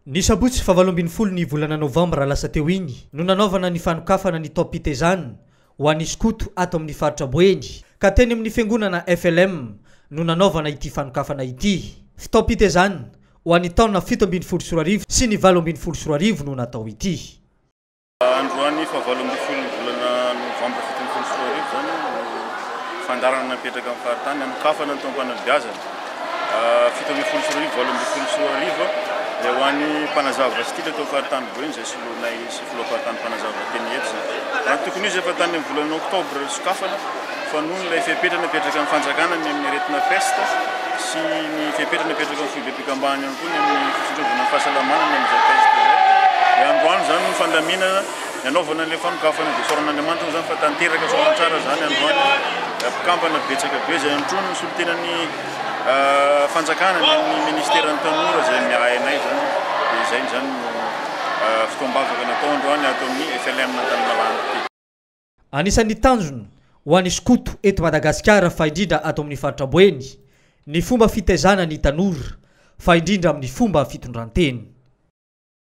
Ny sabotsy fa 8 ny volana novambra lasa teo igny no nanaovana ny fanokafana ny top pitezany ho an'ny skoto ato amin'ny faritra Boeny ka teny amin'ny fiangonana FLM no nanaovana ity fanokafana ity. Fitao pitezany ho an'ny taona 7 sy ny 8 no natao ity. Androany fa 8 volana novambra 7 zany fandarana napetraka amin'ny faritany anokafana ny taom-panabeazana 7 le ho an'ny mpanazava style tao faritany Boeny zay solonay sy filoam-paritany mpanazava teny eto zany. Raha tokony izy efa tany amin'ny volana oktobra sokafana fa noho ilay fepetra napetraka amin'ny fanjakana ny amin'ny aretina peste sy ny fepetra napetraka amin'ny fibepikambanany ihany koa ny amin'ny fitrovana ny fahasalamana ny amin'izay peste zay. Dia androany zany no fandaminana nanaovana ilay fanokafana dia soran'Andriamanitra zany fa tanteraka soran tsara zany androany mpikambana betsaka be zay antrony ny solotenany fanjakana ny ministera ny tanora zay miahainay zany dia zay zany fitoam-bavaka natao androany ato amin'ny FLM Antanimalanga ity. Anisan'ny tanjony ho an'ny skoto eto Madagasikara fa indrindra ato amin'ny faritra Boeny ny fomba fitaizana ny tanora fa indrindra amin'ny fomba fitondranteny.